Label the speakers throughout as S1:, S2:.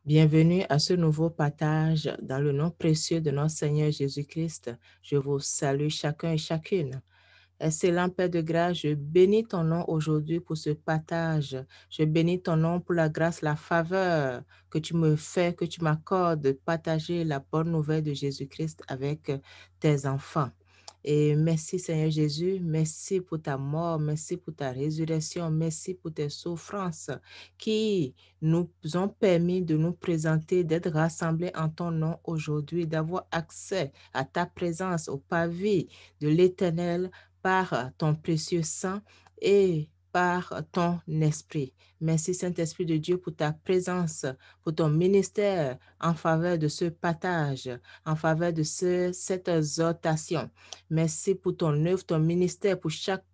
S1: Bienvenue à ce nouveau partage dans le nom précieux de notre Seigneur Jésus-Christ. Je vous salue chacun et chacune. Excellent Père de grâce, je bénis ton nom aujourd'hui pour ce partage. Je bénis ton nom pour la grâce, la faveur que tu me fais, que tu m'accordes de partager la bonne nouvelle de Jésus-Christ avec tes enfants. Et merci Seigneur Jésus, merci pour ta mort, merci pour ta résurrection, merci pour tes souffrances qui nous ont permis de nous présenter, d'être rassemblés en ton nom aujourd'hui, d'avoir accès à ta présence, au pavis de l'Éternel par ton précieux sang et par ton esprit. Merci Saint-Esprit de Dieu pour ta présence, pour ton ministère en faveur de ce partage, en faveur de cette exhortation. Merci pour ton œuvre, ton ministère, pour chaque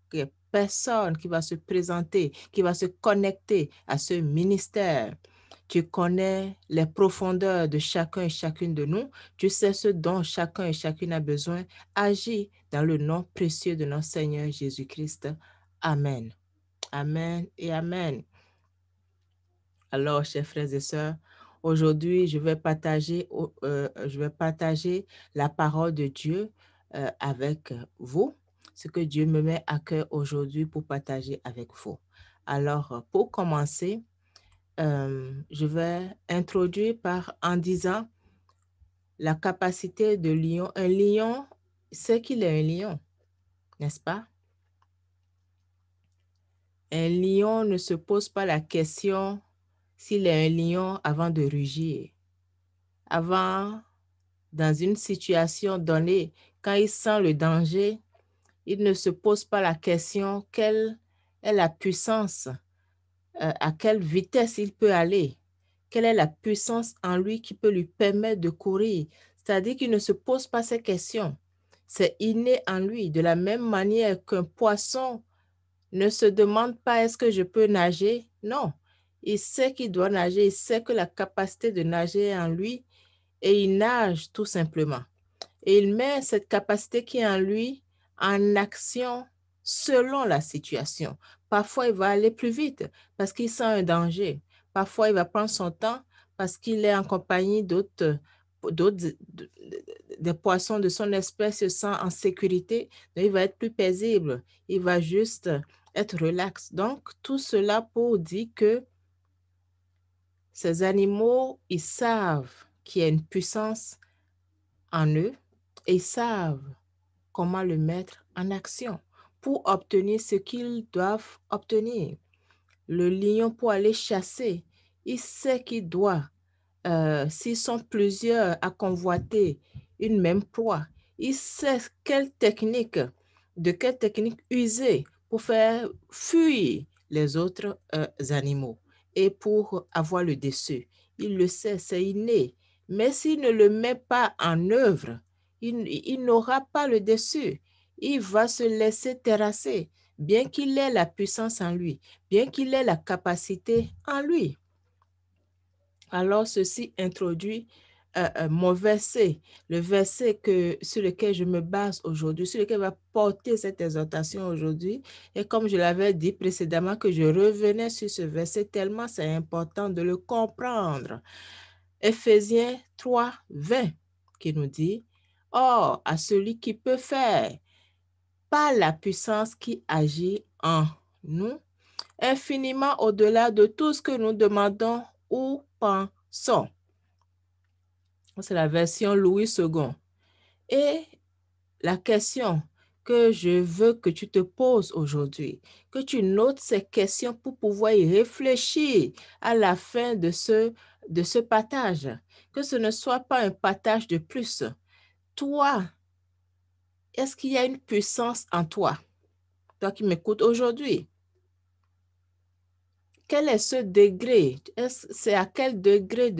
S1: personne qui va se présenter, qui va se connecter à ce ministère. Tu connais les profondeurs de chacun et chacune de nous. Tu sais ce dont chacun et chacune a besoin. Agis dans le nom précieux de notre Seigneur Jésus-Christ. Amen. Amen et Amen. Alors, chers frères et sœurs, aujourd'hui, je vais partager la parole de Dieu avec vous, ce que Dieu me met à cœur aujourd'hui pour partager avec vous. Alors, pour commencer, je vais introduire en disant la capacité de lion. Un lion, c'est qu'il est un lion, n'est-ce pas? Un lion ne se pose pas la question s'il est un lion avant de rugir. Avant, dans une situation donnée, quand il sent le danger, il ne se pose pas la question quelle est la puissance, à quelle vitesse il peut aller, quelle est la puissance en lui qui peut lui permettre de courir. C'est-à-dire qu'il ne se pose pas ces questions. C'est inné en lui, de la même manière qu'un poisson ne se demande pas est-ce que je peux nager. Non, il sait qu'il doit nager, il sait que la capacité de nager est en lui et il nage tout simplement. Et il met cette capacité qui est en lui en action selon la situation. Parfois, il va aller plus vite parce qu'il sent un danger. Parfois, il va prendre son temps parce qu'il est en compagnie des poissons de son espèce, se sent en sécurité. Donc, il va être plus paisible. Il va juste être relax. Donc, tout cela pour dire que ces animaux, ils savent qu'il y a une puissance en eux et ils savent comment le mettre en action pour obtenir ce qu'ils doivent obtenir. Le lion, pour aller chasser, il sait qu'il doit, s'ils sont plusieurs à convoiter une même proie, il sait de quelle technique user pour faire fuir les autres animaux et pour avoir le dessus. Il le sait, c'est inné. Mais s'il ne le met pas en œuvre, il n'aura pas le dessus. Il va se laisser terrasser, bien qu'il ait la puissance en lui, bien qu'il ait la capacité en lui. Alors, ceci introduit mon verset, le verset sur lequel je me base aujourd'hui, sur lequel va porter cette exhortation aujourd'hui. Et comme je l'avais dit précédemment, que je revenais sur ce verset tellement c'est important de le comprendre. Éphésiens 3, 20, qui nous dit, « Or, à celui qui peut faire, par la puissance qui agit en nous, infiniment au-delà de tout ce que nous demandons ou pensons. » C'est la version Louis II. Et la question que je veux que tu te poses aujourd'hui, que tu notes ces questions pour pouvoir y réfléchir à la fin de ce partage, que ce ne soit pas un partage de plus. Toi, est-ce qu'il y a une puissance en toi? Toi qui m'écoutes aujourd'hui. Quel est ce degré? C'est à quel degré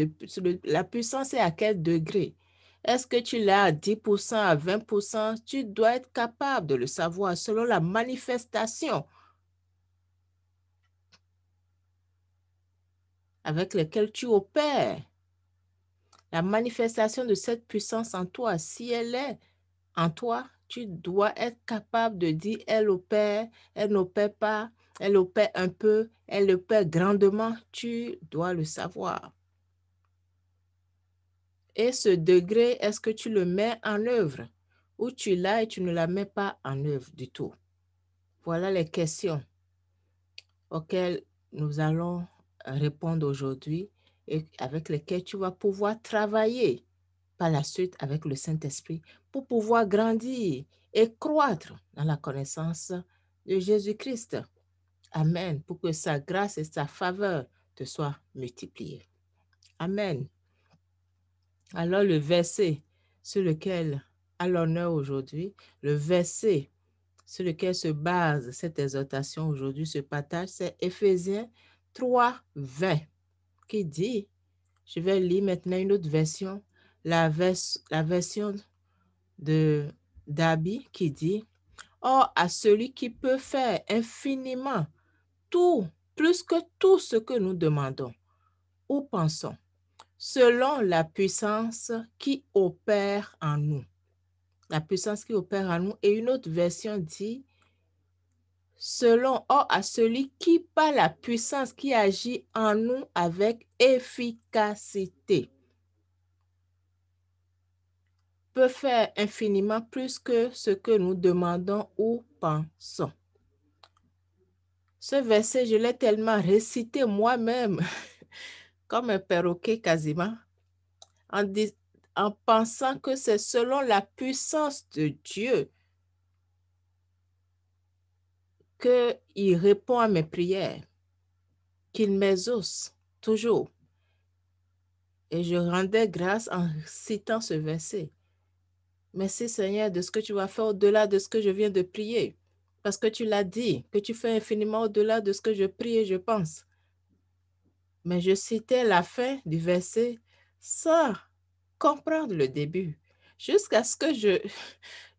S1: la puissance est à quel degré? Est-ce que tu l'as à 10%, à 20%? Tu dois être capable de le savoir selon la manifestation avec laquelle tu opères. La manifestation de cette puissance en toi, si elle est en toi, tu dois être capable de dire, elle opère, elle n'opère pas, elle opère un peu, elle opère grandement. Tu dois le savoir. Et ce degré, est-ce que tu le mets en œuvre ou tu l'as et tu ne la mets pas en œuvre du tout? Voilà les questions auxquelles nous allons répondre aujourd'hui et avec lesquelles tu vas pouvoir travailler par la suite avec le Saint-Esprit pour pouvoir grandir et croître dans la connaissance de Jésus-Christ. Amen. Pour que sa grâce et sa faveur te soient multipliées. Amen. Alors le verset sur lequel a l'honneur aujourd'hui, le verset sur lequel se base cette exhortation aujourd'hui, ce partage, c'est Éphésiens 3, 20, qui dit, je vais lire maintenant une autre version, la version de Dabi qui dit, or à celui qui peut faire infiniment tout, plus que tout ce que nous demandons ou pensons, selon la puissance qui opère en nous. La puissance qui opère en nous. Et une autre version dit, selon, or à celui qui, par la puissance qui agit en nous avec efficacité, peut faire infiniment plus que ce que nous demandons ou pensons. Ce verset, je l'ai tellement récité moi-même, comme un perroquet quasiment, en pensant que c'est selon la puissance de Dieu qu'il répond à mes prières, qu'il m'exauce toujours. Et je rendais grâce en citant ce verset. Merci Seigneur de ce que tu vas faire au-delà de ce que je viens de prier. Parce que tu l'as dit, que tu fais infiniment au-delà de ce que je prie et je pense. Mais je citais la fin du verset sans comprendre le début. Jusqu'à ce que je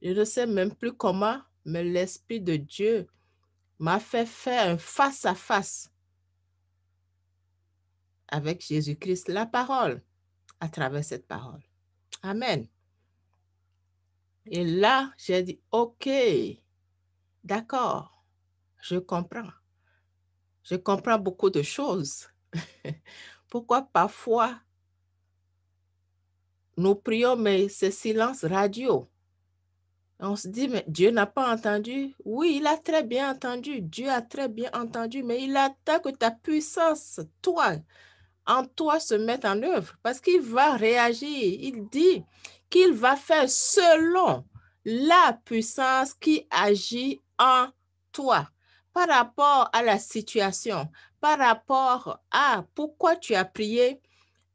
S1: ne sais même plus comment, mais l'Esprit de Dieu m'a fait faire un face-à-face avec Jésus-Christ, la parole, à travers cette parole. Amen. Et là, j'ai dit, OK, d'accord, je comprends. Je comprends beaucoup de choses. Pourquoi parfois nous prions, mais c'est silence radio. On se dit, mais Dieu n'a pas entendu. Oui, il a très bien entendu. Dieu a très bien entendu, mais il attend que ta puissance, toi, en toi, se mette en œuvre parce qu'il va réagir. Il dit qu'il va faire selon la puissance qui agit en toi par rapport à la situation, par rapport à pourquoi tu as prié,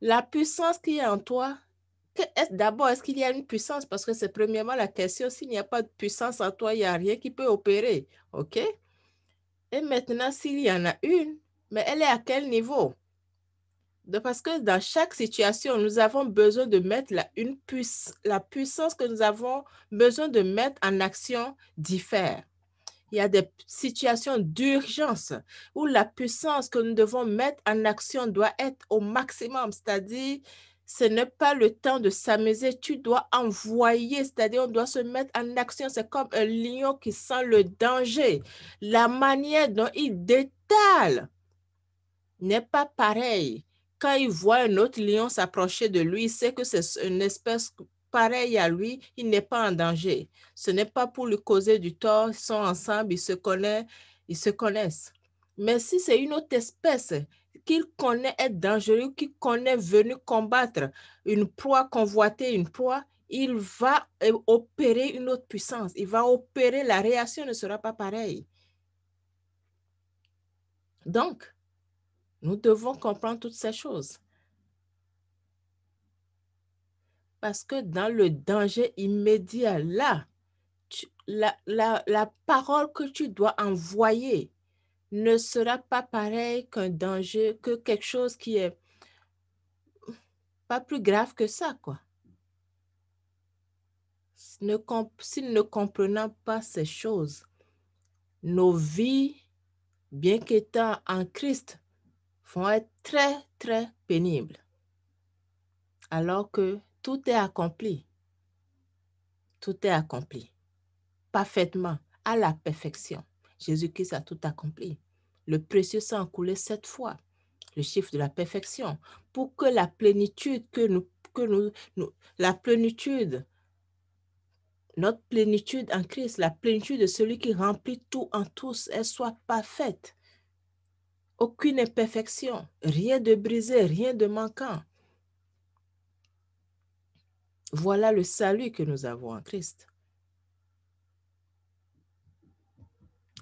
S1: la puissance qui est en toi. D'abord, est-ce qu'il y a une puissance? Parce que c'est premièrement la question. S'il n'y a pas de puissance en toi, il n'y a rien qui peut opérer. OK? Et maintenant, s'il y en a une, mais elle est à quel niveau? Parce que dans chaque situation, nous avons besoin de mettre la puissance que nous avons besoin de mettre en action diffère. Il y a des situations d'urgence où la puissance que nous devons mettre en action doit être au maximum, c'est-à-dire ce n'est pas le temps de s'amuser, tu dois envoyer, c'est-à-dire on doit se mettre en action, c'est comme un lion qui sent le danger. La manière dont il détale n'est pas pareille. Quand il voit un autre lion s'approcher de lui, il sait que c'est une espèce pareille à lui, il n'est pas en danger. Ce n'est pas pour lui causer du tort, ils sont ensemble, ils se connaissent. Mais si c'est une autre espèce qu'il connaît être dangereux, qu'il connaît venir combattre une proie, convoiter une proie, il va opérer une autre puissance. Il va opérer, la réaction ne sera pas pareille. Donc, nous devons comprendre toutes ces choses. Parce que dans le danger immédiat, là, la parole que tu dois envoyer ne sera pas pareille qu'un danger, que quelque chose qui est pas plus grave que ça, quoi. Si nous ne comprenons pas ces choses, nos vies, bien qu'étant en Christ, vont être très, très pénibles. Alors que tout est accompli. Tout est accompli. Parfaitement, à la perfection. Jésus-Christ a tout accompli. Le précieux sang a coulé 7 fois, le chiffre de la perfection, pour que la plénitude que nous que la plénitude, notre plénitude en Christ, la plénitude de celui qui remplit tout en tous, elle soit parfaite. Aucune imperfection, rien de brisé, rien de manquant. Voilà le salut que nous avons en Christ.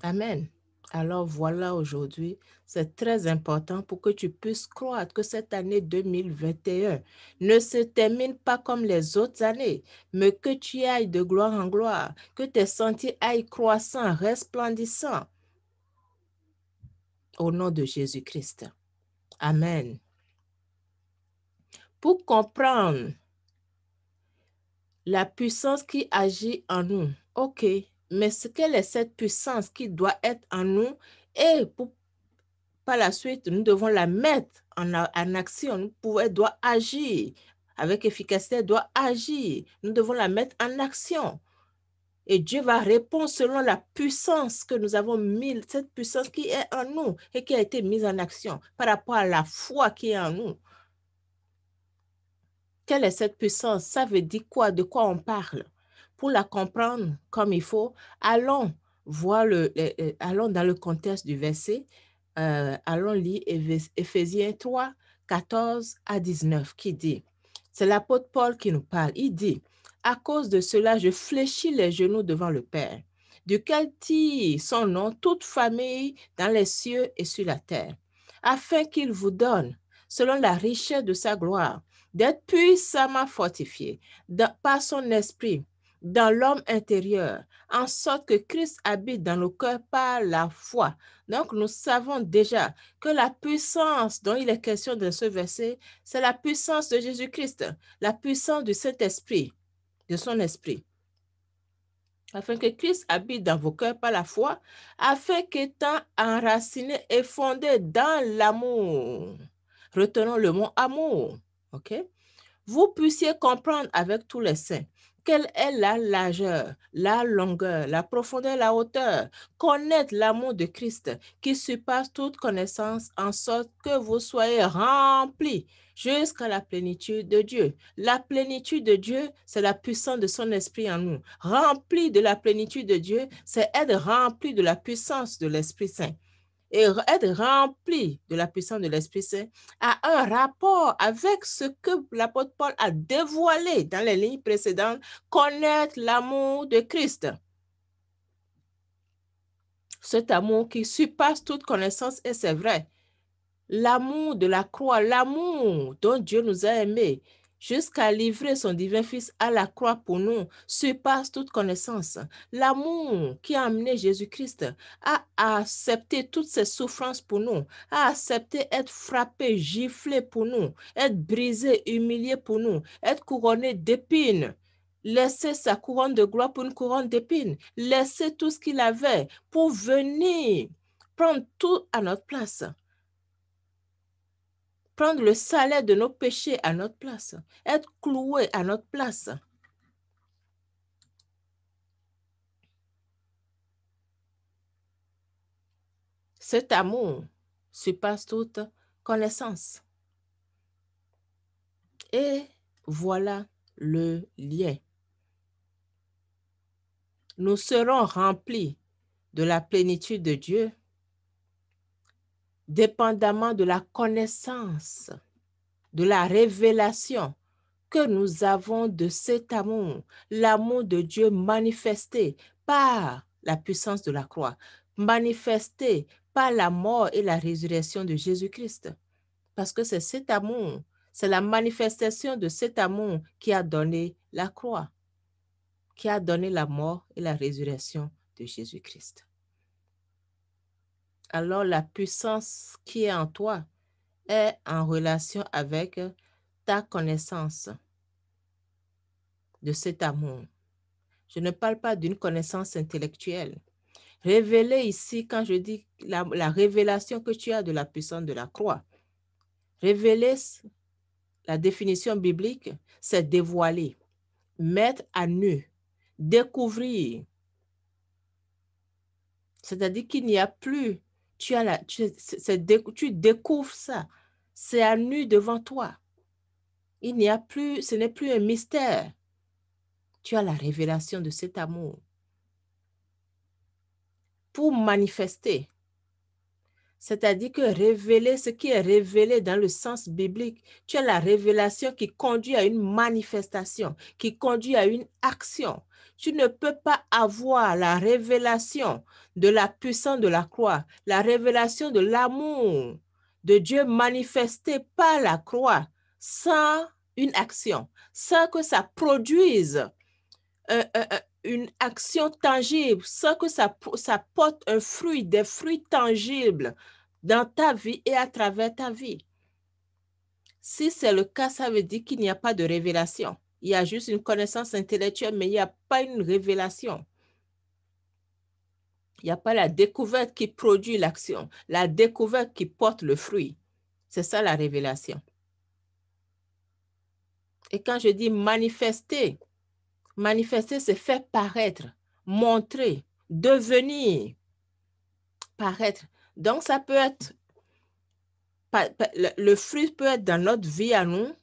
S1: Amen. Alors voilà aujourd'hui, c'est très important pour que tu puisses croire que cette année 2021 ne se termine pas comme les autres années, mais que tu ailles de gloire en gloire, que tes sentiers aillent croissant, resplendissant. Au nom de Jésus-Christ. Amen. Pour comprendre la puissance qui agit en nous, ok, mais quelle est cette puissance qui doit être en nous et par la suite, nous devons la mettre en action. Elle doit agir avec efficacité, elle doit agir. Nous devons la mettre en action. Et Dieu va répondre selon la puissance que nous avons mis, cette puissance qui est en nous et qui a été mise en action par rapport à la foi qui est en nous. Quelle est cette puissance? Ça veut dire quoi? De quoi on parle? Pour la comprendre comme il faut, allons voir allons dans le contexte du verset. Allons lire Éphésiens 3, 14 à 19, qui dit, c'est l'apôtre Paul qui nous parle, il dit, à cause de cela, je fléchis les genoux devant le Père, duquel tire son nom toute famille dans les cieux et sur la terre, afin qu'il vous donne, selon la richesse de sa gloire, d'être puissamment fortifié par son esprit dans l'homme intérieur, en sorte que Christ habite dans nos cœurs par la foi. Donc, nous savons déjà que la puissance dont il est question dans ce verset, c'est la puissance de Jésus-Christ, la puissance du Saint-Esprit, de son esprit. Afin que Christ habite dans vos cœurs par la foi, afin qu'étant enraciné et fondé dans l'amour, retenons le mot amour, ok? Vous puissiez comprendre avec tous les saints quelle est la largeur, la longueur, la profondeur, la hauteur. Connaître l'amour de Christ qui surpasse toute connaissance en sorte que vous soyez remplis jusqu'à la plénitude de Dieu. La plénitude de Dieu, c'est la puissance de son esprit en nous. Rempli de la plénitude de Dieu, c'est être rempli de la puissance de l'Esprit Saint. Et être rempli de la puissance de l'Esprit Saint a un rapport avec ce que l'apôtre Paul a dévoilé dans les lignes précédentes, connaître l'amour de Christ. Cet amour qui surpasse toute connaissance, et c'est vrai. L'amour de la croix, l'amour dont Dieu nous a aimés, jusqu'à livrer son divin Fils à la croix pour nous, surpasse toute connaissance. L'amour qui a amené Jésus-Christ à accepter toutes ces souffrances pour nous, à accepter être frappé, giflé pour nous, être brisé, humilié pour nous, être couronné d'épines. Laisser sa couronne de gloire pour une couronne d'épines. Laisser tout ce qu'il avait pour venir prendre tout à notre place. Prendre le salaire de nos péchés à notre place, être cloué à notre place. Cet amour surpasse toute connaissance. Et voilà le lien. Nous serons remplis de la plénitude de Dieu, dépendamment de la connaissance, de la révélation que nous avons de cet amour, l'amour de Dieu manifesté par la puissance de la croix, manifesté par la mort et la résurrection de Jésus-Christ. Parce que c'est cet amour, c'est la manifestation de cet amour qui a donné la croix, qui a donné la mort et la résurrection de Jésus-Christ. Alors la puissance qui est en toi est en relation avec ta connaissance de cet amour. Je ne parle pas d'une connaissance intellectuelle. Révéler ici, quand je dis la révélation que tu as de la puissance de la croix, révéler, la définition biblique, c'est dévoiler, mettre à nu, découvrir. C'est-à-dire qu'il n'y a plus, tu découvres ça, c'est à nu devant toi. Ce n'est plus un mystère. Tu as la révélation de cet amour. Pour manifester, c'est-à-dire que révéler ce qui est révélé dans le sens biblique, tu as la révélation qui conduit à une manifestation, qui conduit à une action. Tu ne peux pas avoir la révélation de la puissance de la croix, la révélation de l'amour de Dieu manifesté par la croix sans une action, sans que ça produise une action tangible, sans que ça porte un fruit, des fruits tangibles dans ta vie et à travers ta vie. Si c'est le cas, ça veut dire qu'il n'y a pas de révélation. Il y a juste une connaissance intellectuelle, mais il n'y a pas une révélation. Il n'y a pas la découverte qui produit l'action, la découverte qui porte le fruit. C'est ça la révélation. Et quand je dis manifester, manifester, c'est faire paraître, montrer, devenir, paraître. Donc, ça peut être, le fruit peut être dans notre vie à nous,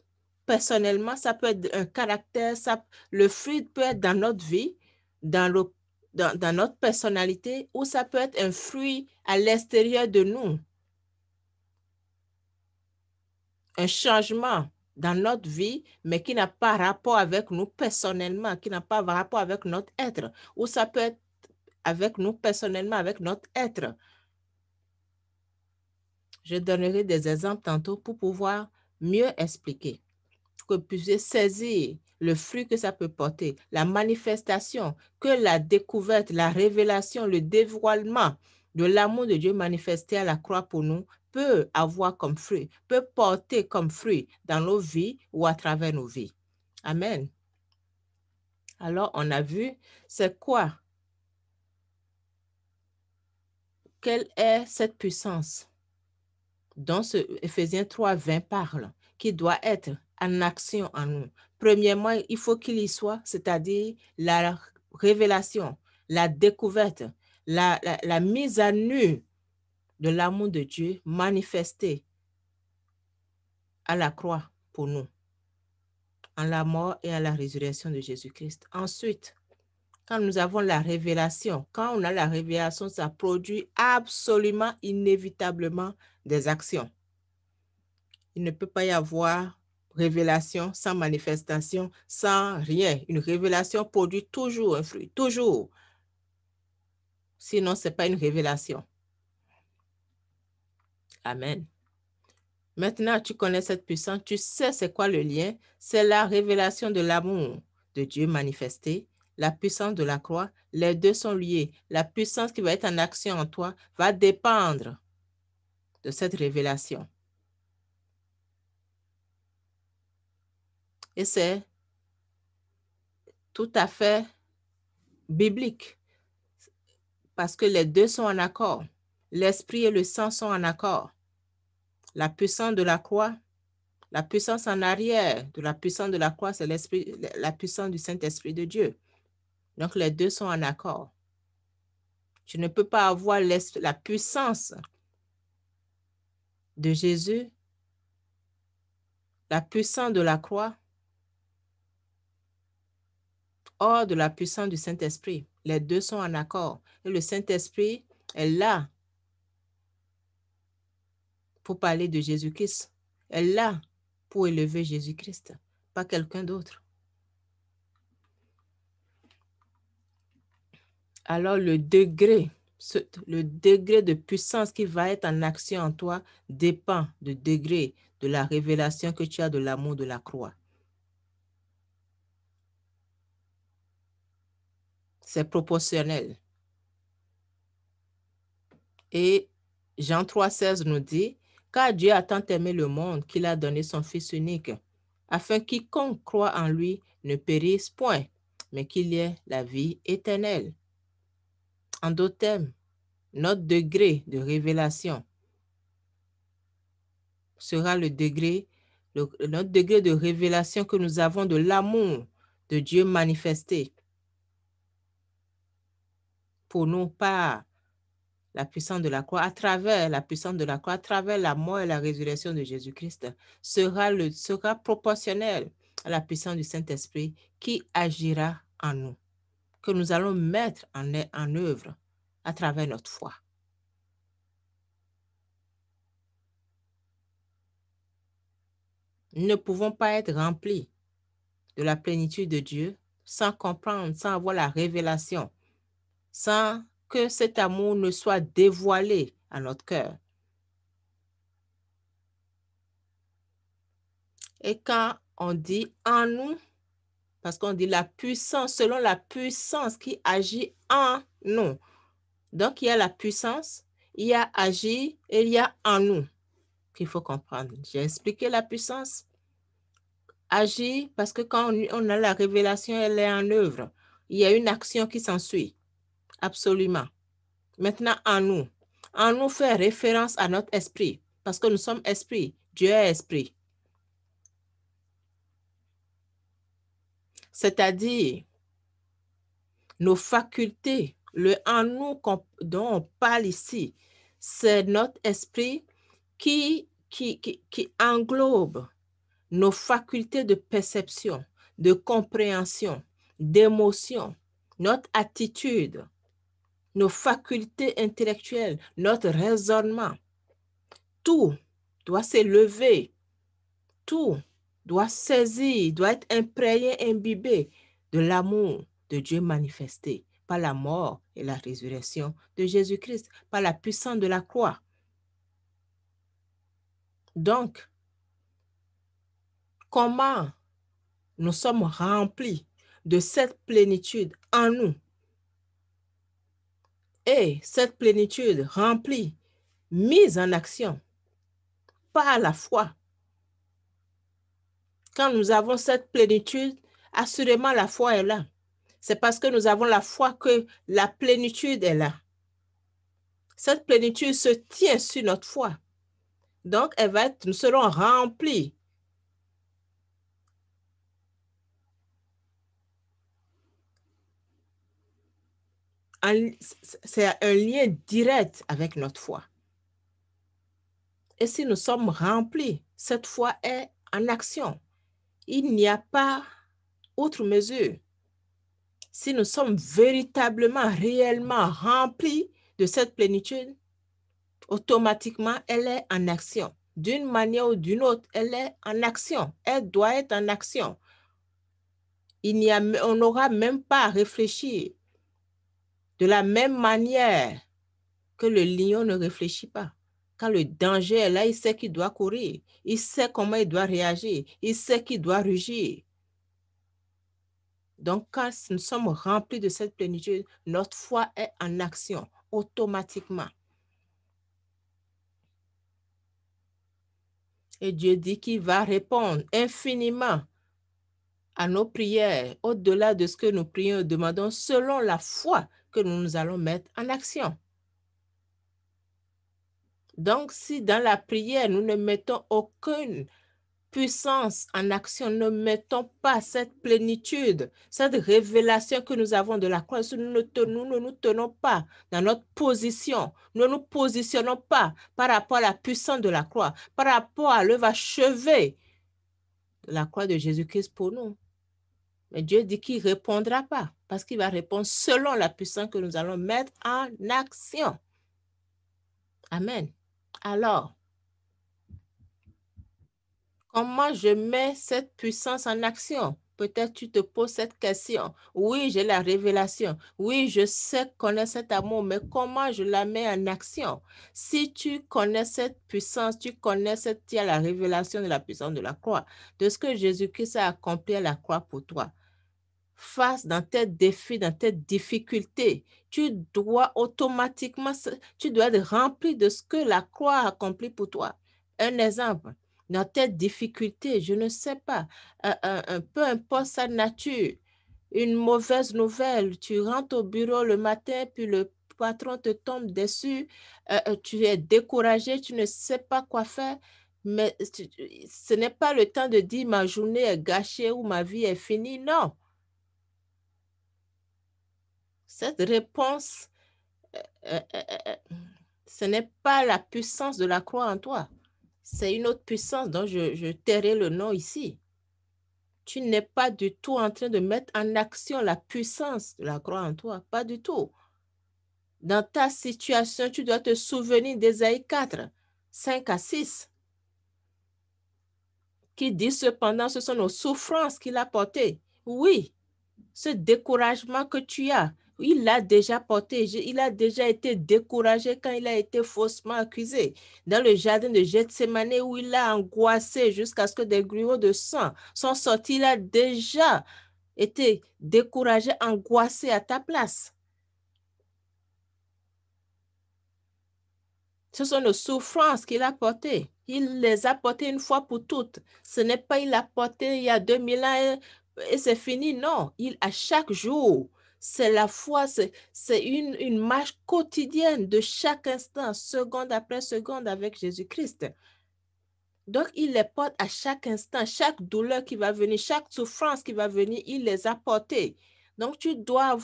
S1: personnellement, ça peut être un caractère, le fruit peut être dans notre vie, dans notre personnalité, ou ça peut être un fruit à l'extérieur de nous. Un changement dans notre vie, mais qui n'a pas rapport avec nous personnellement, qui n'a pas rapport avec notre être, ou ça peut être avec nous personnellement, avec notre être. Je donnerai des exemples tantôt pour pouvoir mieux expliquer, que vous puissiez saisir le fruit que ça peut porter, la manifestation, que la découverte, la révélation, le dévoilement de l'amour de Dieu manifesté à la croix pour nous peut avoir comme fruit, peut porter comme fruit dans nos vies ou à travers nos vies. Amen. Alors, on a vu, c'est quoi? Quelle est cette puissance dont Éphésiens 3, 20 parle, qui doit être en action en nous? Premièrement, il faut qu'il y soit, c'est-à-dire la révélation, la découverte, la mise à nu de l'amour de Dieu manifesté à la croix pour nous, en la mort et à la résurrection de Jésus-Christ. Ensuite, quand nous avons la révélation, quand on a la révélation, ça produit absolument, inévitablement des actions. Il ne peut pas y avoir révélation sans manifestation, sans rien. Une révélation produit toujours un fruit, toujours. Sinon, ce n'est pas une révélation. Amen. Maintenant, tu connais cette puissance, tu sais c'est quoi le lien. C'est la révélation de l'amour de Dieu manifesté, la puissance de la croix. Les deux sont liés. La puissance qui va être en action en toi va dépendre de cette révélation. Et c'est tout à fait biblique parce que les deux sont en accord. L'esprit et le sang sont en accord. La puissance de la croix, la puissance en arrière de la puissance de la croix, c'est l'esprit, la puissance du Saint-Esprit de Dieu. Donc, les deux sont en accord. Tu ne peux pas avoir la puissance de Jésus, la puissance de la croix, hors de la puissance du Saint-Esprit. Les deux sont en accord. Et le Saint-Esprit est là pour parler de Jésus-Christ. Elle est là pour élever Jésus-Christ, pas quelqu'un d'autre. Alors le degré de puissance qui va être en action en toi dépend du degré de la révélation que tu as de l'amour de la croix. C'est proportionnel. Et Jean 3,16 nous dit, « Car Dieu a tant aimé le monde qu'il a donné son Fils unique, afin quiconque croit en lui ne périsse point, mais qu'il y ait la vie éternelle. » En d'autres termes, notre degré de révélation sera notre degré de révélation que nous avons de l'amour de Dieu manifesté pour nous par la puissance de la croix, à travers la puissance de la croix, à travers la mort et la résurrection de Jésus-Christ, sera proportionnelle à la puissance du Saint-Esprit qui agira en nous, que nous allons mettre en œuvre à travers notre foi. Nous ne pouvons pas être remplis de la plénitude de Dieu sans comprendre, sans avoir la révélation, sans que cet amour ne soit dévoilé à notre cœur. Et quand on dit en nous, parce qu'on dit la puissance, selon la puissance qui agit en nous. Donc, il y a la puissance, il y a agir et il y a en nous qu'il faut comprendre. J'ai expliqué la puissance. Agir, parce que quand on a la révélation, elle est en œuvre. Il y a une action qui s'ensuit. Absolument. Maintenant, en nous. En nous fait référence à notre esprit, parce que nous sommes esprit. Dieu est esprit. C'est-à-dire, nos facultés, le en nous dont on parle ici, c'est notre esprit qui englobe nos facultés de perception, de compréhension, d'émotion, notre attitude, nos facultés intellectuelles, notre raisonnement. Tout doit s'élever, tout doit saisir, doit être imprégné, imbibé de l'amour de Dieu manifesté par la mort et la résurrection de Jésus-Christ, par la puissance de la croix. Donc, comment nous sommes remplis de cette plénitude en nous? Et cette plénitude remplie, mise en action par la foi. Quand nous avons cette plénitude, assurément la foi est là. C'est parce que nous avons la foi que la plénitude est là. Cette plénitude se tient sur notre foi. Donc, nous serons remplis. C'est un lien direct avec notre foi. Et si nous sommes remplis, cette foi est en action. Il n'y a pas autre mesure. Si nous sommes véritablement, réellement remplis de cette plénitude, automatiquement, elle est en action. D'une manière ou d'une autre, elle est en action. Elle doit être en action. On n'aura même pas à réfléchir. De la même manière que le lion ne réfléchit pas. Quand le danger est là, il sait qu'il doit courir. Il sait comment il doit réagir. Il sait qu'il doit rugir. Donc, quand nous sommes remplis de cette plénitude, notre foi est en action automatiquement. Et Dieu dit qu'il va répondre infiniment à nos prières, au-delà de ce que nous prions et demandons, selon la foi que nous allons mettre en action. Donc, si dans la prière, nous ne mettons aucune puissance en action, ne mettons pas cette plénitude, cette révélation que nous avons de la croix, nous ne nous tenons pas dans notre position, nous ne nous positionnons pas par rapport à la puissance de la croix, par rapport à l'œuvre achevée de la croix de Jésus-Christ pour nous. Mais Dieu dit qu'il ne répondra pas, parce qu'il va répondre selon la puissance que nous allons mettre en action. Amen. Alors, comment je mets cette puissance en action? Peut-être tu te poses cette question. Oui, j'ai la révélation. Oui, je sais connaître cet amour, mais comment je la mets en action? Si tu connais cette puissance, tu as la révélation de la puissance de la croix, de ce que Jésus-Christ a accompli à la croix pour toi. Face dans tes défis, dans tes difficultés, tu dois automatiquement, tu dois être rempli de ce que la croix a accompli pour toi. Un exemple, dans tes difficultés, je ne sais pas, peu importe sa nature, une mauvaise nouvelle, tu rentres au bureau le matin, puis le patron te tombe dessus, tu es découragé, tu ne sais pas quoi faire, mais ce n'est pas le temps de dire ma journée est gâchée ou ma vie est finie, non. Cette réponse Ce n'est pas la puissance de la croix en toi. C'est une autre puissance dont je tairai le nom ici. Tu n'es pas du tout en train de mettre en action la puissance de la croix en toi. Pas du tout. Dans ta situation, tu dois te souvenir d'Ésaïe 4, 5 à 6, qui dit cependant, ce sont nos souffrances qu'il a portées. Oui, ce découragement que tu as, il l'a déjà porté. Il a déjà été découragé quand il a été faussement accusé. Dans le jardin de Gethsemane où il a angoissé jusqu'à ce que des grumeaux de sang sont sortis, il a déjà été découragé, angoissé à ta place. Ce sont nos souffrances qu'il a portées. Il les a portées une fois pour toutes. Ce n'est pas il a porté il y a 2000 ans et c'est fini. Non, à chaque jour, c'est la foi, c'est une marche quotidienne de chaque instant, seconde après seconde avec Jésus-Christ. Donc, il les porte à chaque instant, chaque douleur qui va venir, chaque souffrance qui va venir, il les a portées. Donc, tu dois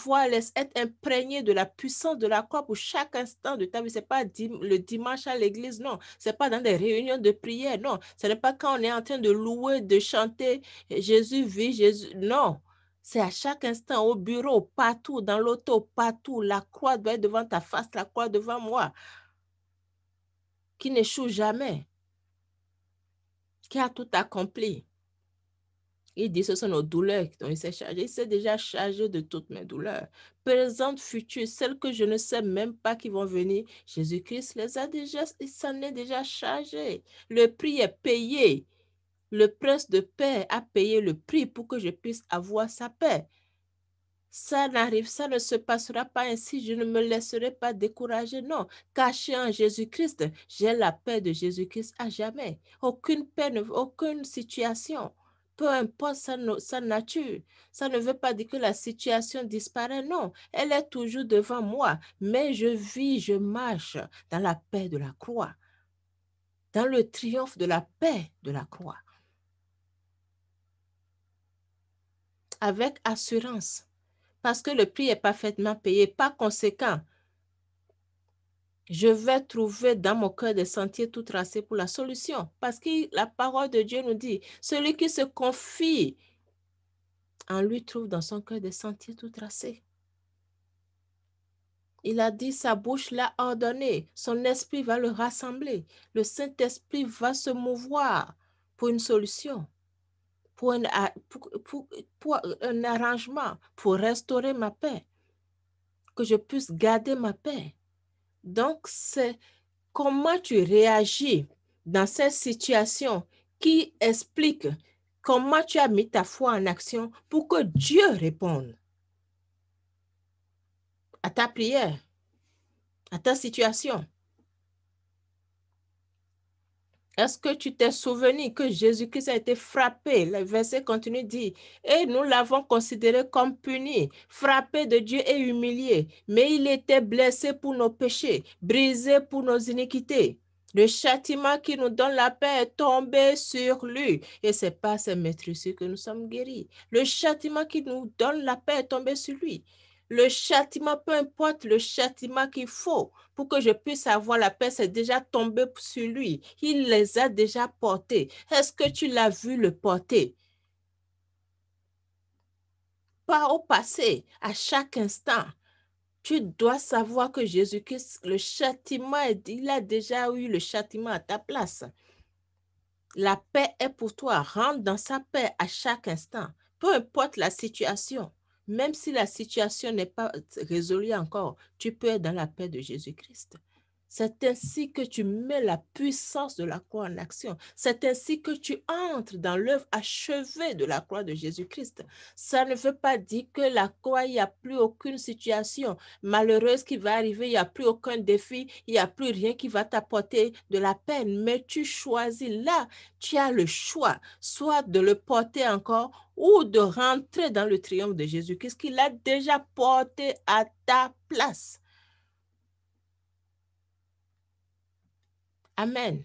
S1: être imprégné de la puissance de la croix pour chaque instant de ta vie. Ce n'est pas le dimanche à l'église, non. Ce n'est pas dans des réunions de prière, non. Ce n'est pas quand on est en train de louer, de chanter Jésus vit, Jésus. Non. C'est à chaque instant, au bureau, partout, dans l'auto, partout. La croix doit être devant ta face, la croix devant moi, qui n'échoue jamais, qui a tout accompli. Il dit, ce sont nos douleurs dont il s'est chargé. Il s'est déjà chargé de toutes mes douleurs. Présentes, futures, celles que je ne sais même pas qui vont venir. Jésus-Christ les a déjà, il s'en est déjà chargé. Le prix est payé. Le prince de paix a payé le prix pour que je puisse avoir sa paix. Ça ne se passera pas ainsi, je ne me laisserai pas décourager, non. Caché en Jésus-Christ, j'ai la paix de Jésus-Christ à jamais. Aucune peine, aucune situation, peu importe sa nature. Ça ne veut pas dire que la situation disparaît, non. Elle est toujours devant moi, mais je vis, je marche dans la paix de la croix, dans le triomphe de la paix de la croix, avec assurance. Parce que le prix est parfaitement payé. Par conséquent, je vais trouver dans mon cœur des sentiers tout tracés pour la solution. Parce que la parole de Dieu nous dit, celui qui se confie en lui trouve dans son cœur des sentiers tout tracés. Il a dit, sa bouche l'a ordonné, son esprit va le rassembler. Le Saint-Esprit va se mouvoir pour une solution, pour un arrangement, pour restaurer ma paix, que je puisse garder ma paix. Donc, c'est comment tu réagis dans cette situation qui explique comment tu as mis ta foi en action pour que Dieu réponde à ta prière, à ta situation. Est-ce que tu t'es souvenu que Jésus-Christ a été frappé? Le verset continue dit, et nous l'avons considéré comme puni, frappé de Dieu et humilié, mais il était blessé pour nos péchés, brisé pour nos iniquités. Le châtiment qui nous donne la paix est tombé sur lui. Et c'est par ses maîtrises que nous sommes guéris. Le châtiment qui nous donne la paix est tombé sur lui. Le châtiment, peu importe le châtiment qu'il faut pour que je puisse avoir la paix, c'est déjà tombé sur lui. Il les a déjà portés. Est-ce que tu l'as vu le porter? Pas au passé, à chaque instant. Tu dois savoir que Jésus-Christ, le châtiment, il a déjà eu le châtiment à ta place. La paix est pour toi. Rentre dans sa paix à chaque instant. Peu importe la situation. Même si la situation n'est pas résolue encore, tu peux être dans la paix de Jésus-Christ. C'est ainsi que tu mets la puissance de la croix en action. C'est ainsi que tu entres dans l'œuvre achevée de la croix de Jésus-Christ. Ça ne veut pas dire que la croix, il n'y a plus aucune situation malheureuse qui va arriver, il n'y a plus aucun défi, il n'y a plus rien qui va t'apporter de la peine. Mais tu choisis là, tu as le choix, soit de le porter encore ou de rentrer dans le triomphe de Jésus-Christ qu'il a déjà porté à ta place. Amen.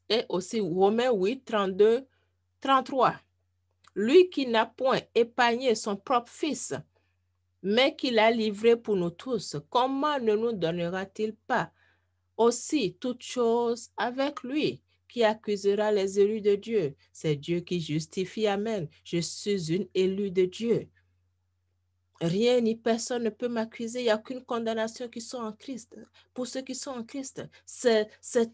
S1: Et aussi Romains 8, 32, 33. Lui qui n'a point épargné son propre fils, mais qu'il a livré pour nous tous, comment ne nous donnera-t-il pas aussi toutes choses avec lui? Qui accusera les élus de Dieu? C'est Dieu qui justifie. Amen. Je suis une élue de Dieu. Rien ni personne ne peut m'accuser. Il n'y a aucune condamnation qui soit en Christ. Pour ceux qui sont en Christ, c'est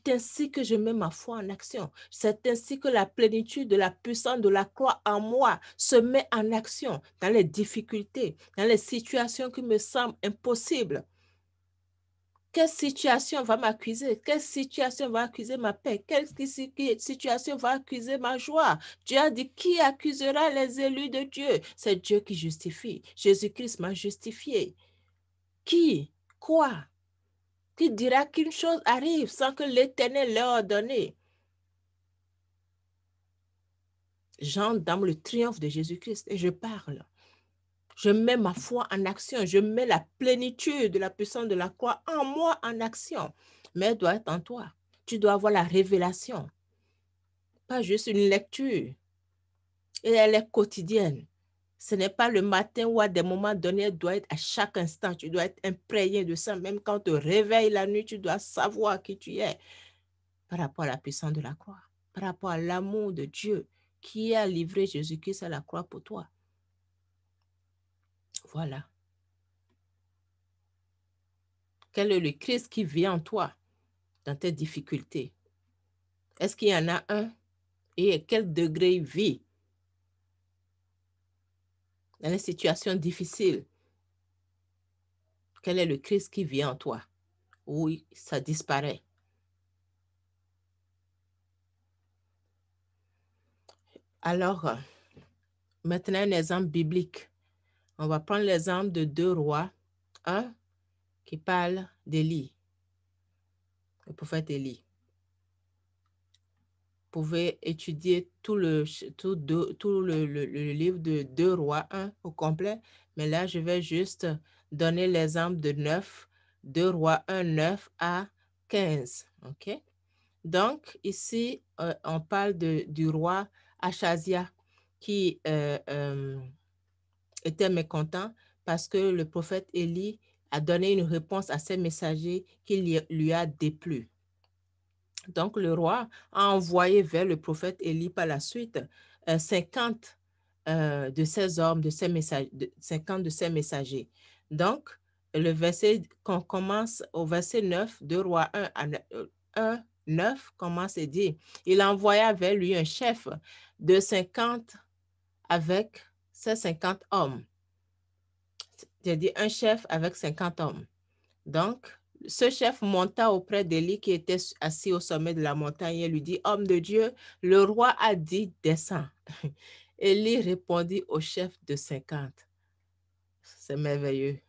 S1: ainsi que je mets ma foi en action. C'est ainsi que la plénitude de la puissance de la croix en moi se met en action dans les difficultés, dans les situations qui me semblent impossibles. Quelle situation va m'accuser? Quelle situation va accuser ma paix? Quelle situation va accuser ma joie? Dieu a dit, qui accusera les élus de Dieu? C'est Dieu qui justifie. Jésus-Christ m'a justifié. Qui? Quoi? Qui dira qu'une chose arrive sans que l'Éternel l'ait ordonné? J'entre dans le triomphe de Jésus-Christ et je parle. Je mets ma foi en action. Je mets la plénitude de la puissance de la croix en moi en action. Mais elle doit être en toi. Tu dois avoir la révélation. Pas juste une lecture. Et elle est quotidienne. Ce n'est pas le matin ou à des moments donnés, elle doit être à chaque instant. Tu dois être imprégné de ça. Même quand tu te réveilles la nuit, tu dois savoir qui tu es par rapport à la puissance de la croix, par rapport à l'amour de Dieu qui a livré Jésus-Christ à la croix pour toi. Voilà. Quel est le Christ qui vit en toi dans tes difficultés? Est-ce qu'il y en a un? Et à quel degré il vit dans les situations difficiles? Quel est le Christ qui vit en toi? Oui, ça disparaît. Alors, maintenant, un exemple biblique. On va prendre l'exemple de 2 Rois 1 qui parle d'Élie, le prophète Élie. Vous pouvez étudier tout le livre de 2 Rois 1 au complet, mais là, je vais juste donner l'exemple de 2 Rois 1, 9 à 15. OK? Donc, ici, on parle du roi Achazia qui était mécontent parce que le prophète Élie a donné une réponse à ses messagers qui lui a déplu. Donc, le roi a envoyé vers le prophète Élie par la suite 50 de ses hommes, 50 de ses messagers. Donc, le verset qu'on commence au verset 9 de Roi 1, 9 commence et dit, il envoya vers lui un chef de 50 avec ses 50 hommes. J'ai dit un chef avec 50 hommes. Donc, ce chef monta auprès d'Élie qui était assis au sommet de la montagne et lui dit, homme de Dieu, le roi a dit, descends. Élie répondit au chef de 50. C'est merveilleux.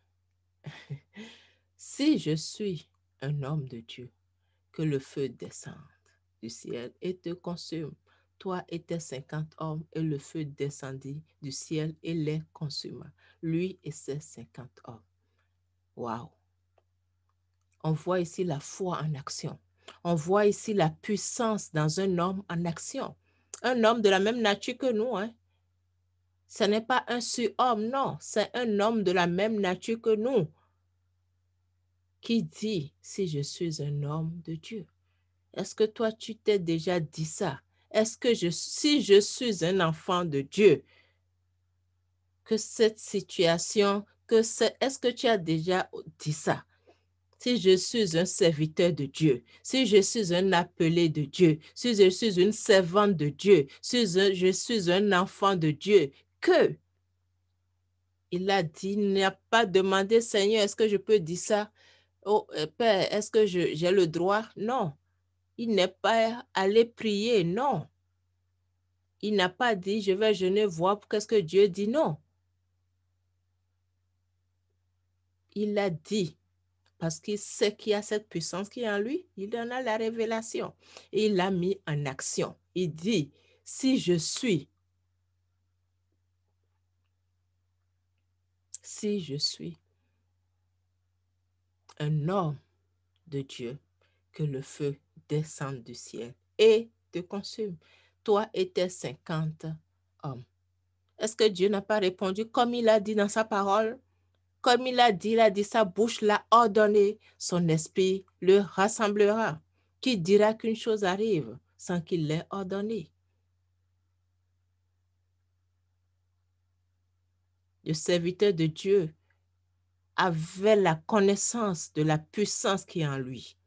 S1: Si je suis un homme de Dieu, que le feu descende du ciel et te consume, toi et tes 50 hommes, et le feu descendit du ciel et les consuma, lui et ses 50 hommes. Waouh! On voit ici la foi en action. On voit ici la puissance dans un homme en action. Un homme de la même nature que nous. Hein. Ce n'est pas un surhomme, non. C'est un homme de la même nature que nous qui dit, si je suis un homme de Dieu. Est-ce que toi, tu t'es déjà dit ça? Est-ce que si je suis un enfant de Dieu, que cette situation, est-ce que tu as déjà dit ça? Si je suis un serviteur de Dieu, si je suis un appelé de Dieu, si je suis une servante de Dieu, si je suis un enfant de Dieu, que il a dit, il n'a pas demandé, Seigneur, est-ce que je peux dire ça? Oh, Père, est-ce que j'ai le droit? Non. Il n'est pas allé prier, non. Il n'a pas dit, je vais jeûner, voir qu'est-ce que Dieu dit, non. Il a dit, parce qu'il sait qu'il y a cette puissance qui est en lui, il en a la révélation. Et il l'a mis en action. Il dit, si je suis un homme de Dieu, que le feu descende du ciel et te consume, toi et tes 50 hommes. Est-ce que Dieu n'a pas répondu comme il a dit dans sa parole? Comme il a dit, sa bouche l'a ordonné, son esprit le rassemblera. Qui dira qu'une chose arrive sans qu'il l'ait ordonné? Le serviteur de Dieu avait la connaissance de la puissance qui est en lui.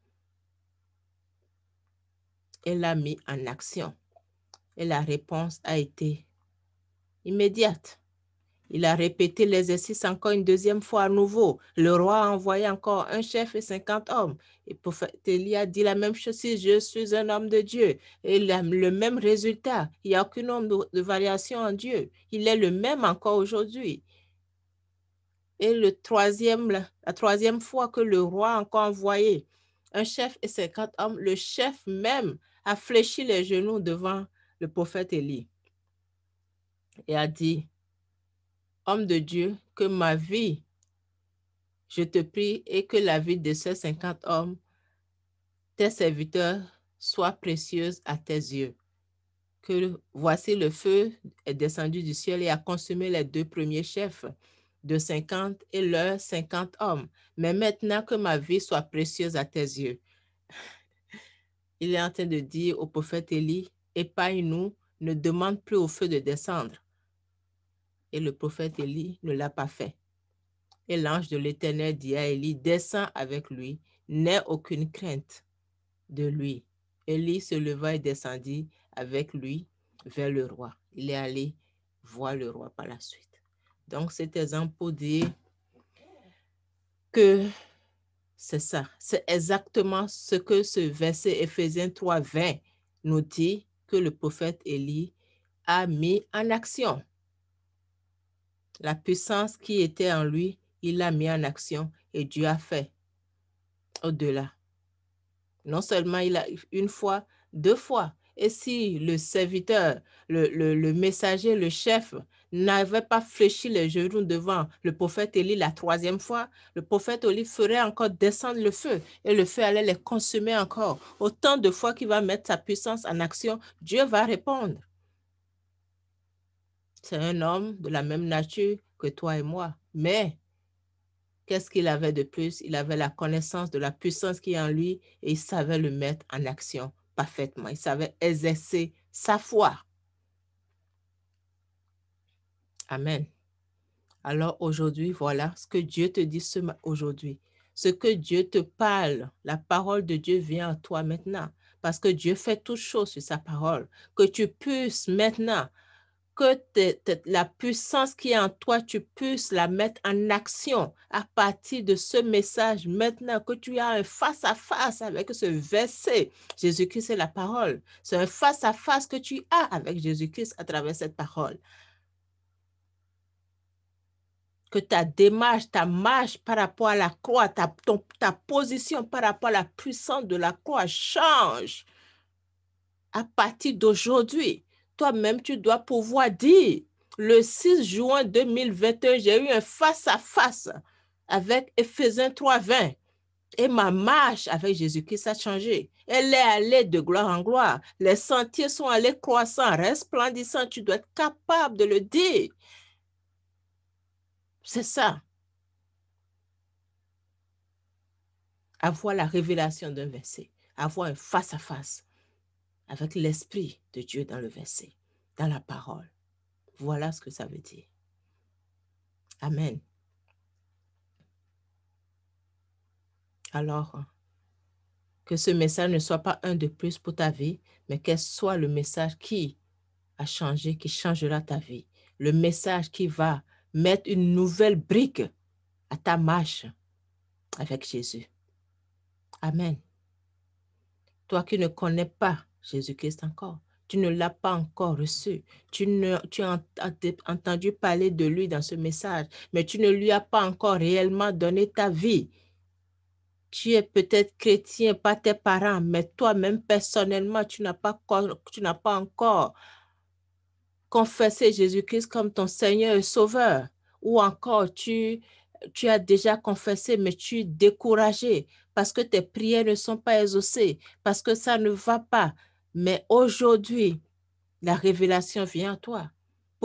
S1: Elle l'a mis en action. Et la réponse a été immédiate. Il a répété l'exercice encore une deuxième fois à nouveau. Le roi a envoyé encore un chef et 50 hommes. Et le prophète Élie a dit la même chose: si je suis un homme de Dieu. Et le même résultat. Il n'y a aucun nombre de variation en Dieu. Il est le même encore aujourd'hui. Et la troisième fois que le roi a encore envoyé un chef et 50 hommes, le chef même a fléchi les genoux devant le prophète Élie et a dit: homme de Dieu, que ma vie, je te prie, et que la vie de ces 50 hommes, tes serviteurs, soit précieuse à tes yeux. Que voici le feu est descendu du ciel et a consumé les 2 premiers chefs de 50 et leurs 50 hommes. Mais maintenant que ma vie soit précieuse à tes yeux. Il est en train de dire au prophète Élie: épargne-nous, ne demande plus au feu de descendre. Et le prophète Élie ne l'a pas fait. Et l'ange de l'Éternel dit à Élie: descends avec lui, n'aie aucune crainte de lui. Élie se leva et descendit avec lui vers le roi. Il est allé voir le roi par la suite. Donc, cet exemple pour dire que c'est ça. C'est exactement ce que ce verset Éphésiens 3, 20 nous dit, que le prophète Élie a mis en action. La puissance qui était en lui, il l'a mis en action et Dieu a fait au-delà. Non seulement il a une fois, 2 fois. Et si le serviteur, le messager, le chef n'avait pas fléchi les genoux devant le prophète Élie la 3e fois, le prophète Élie ferait encore descendre le feu et le feu allait les consumer encore. Autant de fois qu'il va mettre sa puissance en action, Dieu va répondre. C'est un homme de la même nature que toi et moi. Mais qu'est-ce qu'il avait de plus? Il avait la connaissance de la puissance qui est en lui et il savait le mettre en action parfaitement. Il savait exercer sa foi. Amen. Alors aujourd'hui, voilà ce que Dieu te dit aujourd'hui. Ce que Dieu te parle, la parole de Dieu vient à toi maintenant. Parce que Dieu fait toutes choses sur sa parole. Que tu puisses maintenant, que la puissance qui est en toi, tu puisses la mettre en action à partir de ce message. Maintenant que tu as un face-à-face avec ce verset, Jésus-Christ est la parole. C'est un face-à-face que tu as avec Jésus-Christ à travers cette parole. Que ta démarche, ta marche par rapport à la croix, ta position par rapport à la puissance de la croix change. À partir d'aujourd'hui, toi-même, tu dois pouvoir dire: le 6 juin 2021, j'ai eu un face-à-face avec Éphésiens 3, 20. Et ma marche avec Jésus-Christ a changé. Elle est allée de gloire en gloire. Les sentiers sont allés croissants, resplendissants. Tu dois être capable de le dire. C'est ça. Avoir la révélation d'un verset. Avoir un face-à-face avec l'Esprit de Dieu dans le verset, dans la parole. Voilà ce que ça veut dire. Amen. Alors, que ce message ne soit pas un de plus pour ta vie, mais qu'elle soit le message qui a changé, qui changera ta vie. Le message qui va mettre une nouvelle brique à ta marche avec Jésus. Amen. Toi qui ne connais pas Jésus-Christ encore, tu ne l'as pas encore reçu. Tu as entendu parler de lui dans ce message, mais tu ne lui as pas encore réellement donné ta vie. Tu es peut-être chrétien, pas tes parents, mais toi-même personnellement, tu n'as pas encore confessé Jésus-Christ comme ton Seigneur et Sauveur. Ou encore, tu as déjà confessé, mais tu es découragé parce que tes prières ne sont pas exaucées, parce que ça ne va pas. Mais aujourd'hui, la révélation vient à toi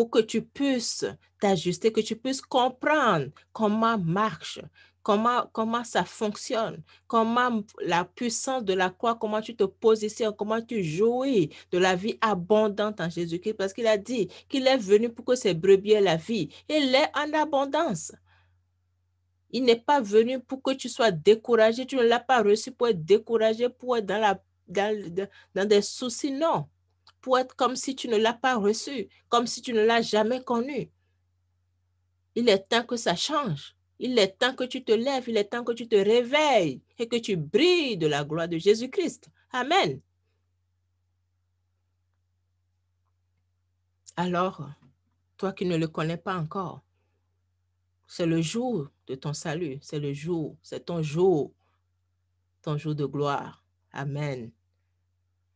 S1: pour que tu puisses t'ajuster, que tu puisses comprendre comment marche, comment ça fonctionne, comment la puissance de la croix, comment tu te positionnes, comment tu jouis de la vie abondante en Jésus-Christ, parce qu'il a dit qu'il est venu pour que ses brebis aient la vie. Il est en abondance. Il n'est pas venu pour que tu sois découragé. Tu ne l'as pas reçu pour être découragé, pour être dans des soucis. Non. Pour être comme si tu ne l'as pas reçu, comme si tu ne l'as jamais connu. Il est temps que ça change. Il est temps que tu te lèves. Il est temps que tu te réveilles et que tu brilles de la gloire de Jésus-Christ. Amen. Alors, toi qui ne le connais pas encore, c'est le jour de ton salut. C'est le jour. C'est ton jour de gloire. Amen.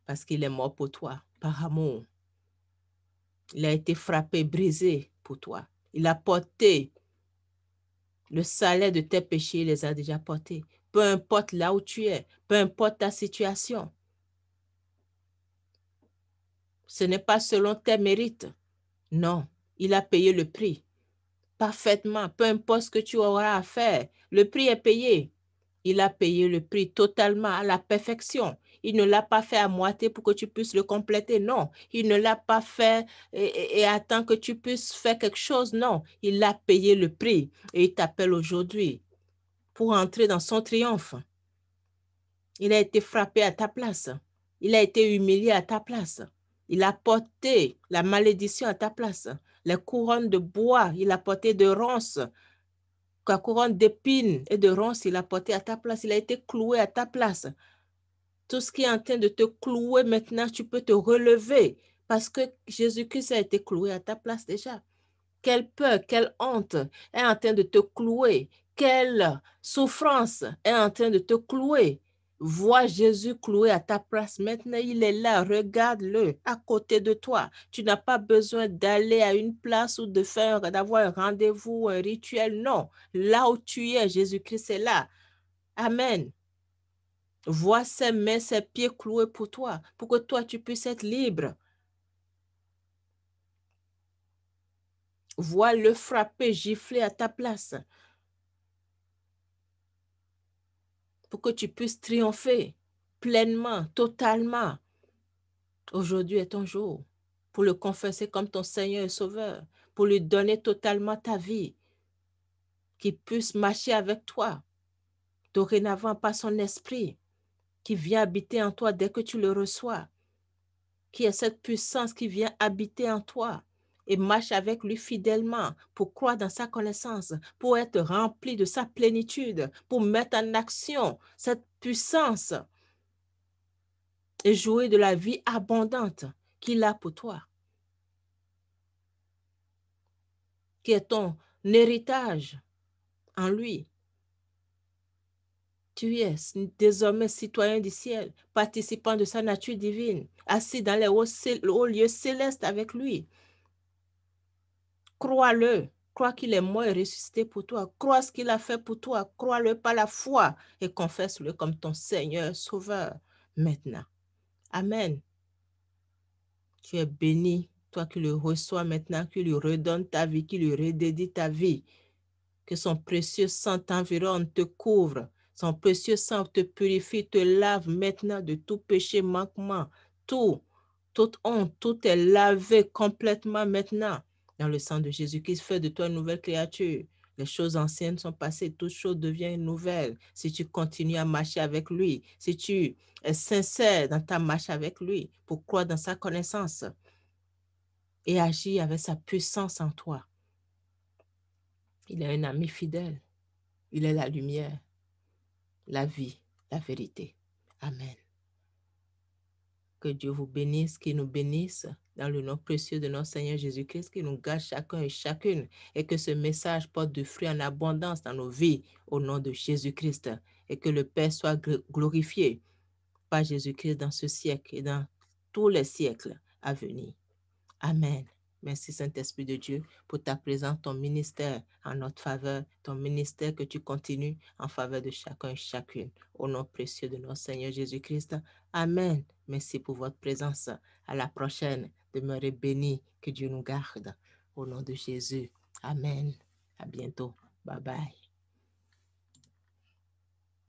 S1: Parce qu'il est mort pour toi, par amour. Il a été frappé, brisé pour toi. Il a porté le salaire de tes péchés, il les a déjà portés. Peu importe là où tu es, peu importe ta situation. Ce n'est pas selon tes mérites. Non, il a payé le prix. Parfaitement, peu importe ce que tu auras à faire, le prix est payé. Il a payé le prix totalement à la perfection. Il ne l'a pas fait à moitié pour que tu puisses le compléter. Non, il ne l'a pas fait et attend que tu puisses faire quelque chose. Non, il a payé le prix et il t'appelle aujourd'hui pour entrer dans son triomphe. Il a été frappé à ta place. Il a été humilié à ta place. Il a porté la malédiction à ta place. Les couronnes de bois, il a porté de ronces. La couronne d'épines et de ronces, il a porté à ta place. Il a été cloué à ta place. Tout ce qui est en train de te clouer maintenant, tu peux te relever parce que Jésus-Christ a été cloué à ta place déjà. Quelle peur, quelle honte est en train de te clouer. Quelle souffrance est en train de te clouer. Vois Jésus cloué à ta place. Maintenant, il est là. Regarde-le à côté de toi. Tu n'as pas besoin d'aller à une place ou d'avoir un rendez-vous, un rituel. Non. Là où tu es, Jésus-Christ est là. Amen. Vois ses mains, ses pieds cloués pour toi, pour que toi, tu puisses être libre. Vois le frapper, gifler à ta place. Pour que tu puisses triompher pleinement, totalement. Aujourd'hui est ton jour pour le confesser comme ton Seigneur et Sauveur, pour lui donner totalement ta vie, qu'il puisse marcher avec toi, dorénavant par son esprit, qui vient habiter en toi dès que tu le reçois, qui est cette puissance qui vient habiter en toi et marche avec lui fidèlement pour croire dans sa connaissance, pour être rempli de sa plénitude, pour mettre en action cette puissance et jouir de la vie abondante qu'il a pour toi, qui est ton héritage en lui. Tu es désormais citoyen du ciel, participant de sa nature divine, assis dans les hauts lieux célestes avec lui. Crois-le, crois qu'il est mort et ressuscité pour toi, crois ce qu'il a fait pour toi, crois-le par la foi et confesse-le comme ton Seigneur, Sauveur, maintenant. Amen. Tu es béni, toi qui le reçois maintenant, qui lui redonne ta vie, qui lui redédie ta vie. Que son précieux sang t'environne, te couvre. Son précieux sang te purifie, te lave maintenant de tout péché, manquement, toute honte, tout est lavé complètement maintenant. Dans le sang de Jésus-Christ, fait de toi une nouvelle créature. Les choses anciennes sont passées, toutes choses deviennent nouvelles. Si tu continues à marcher avec lui, si tu es sincère dans ta marche avec lui, pour croire dans sa connaissance et agir avec sa puissance en toi. Il est un ami fidèle. Il est la lumière, la vie, la vérité. Amen. Que Dieu vous bénisse, qu'il nous bénisse dans le nom précieux de notre Seigneur Jésus-Christ, qu'il nous garde chacun et chacune et que ce message porte du fruit en abondance dans nos vies au nom de Jésus-Christ et que le Père soit glorifié par Jésus-Christ dans ce siècle et dans tous les siècles à venir. Amen. Merci Saint-Esprit de Dieu pour ta présence, ton ministère en notre faveur, ton ministère que tu continues en faveur de chacun et chacune. Au nom précieux de notre Seigneur Jésus-Christ. Amen. Merci pour votre présence. À la prochaine. Demeurez bénis. Que Dieu nous garde. au nom de Jésus. Amen. À bientôt. Bye bye.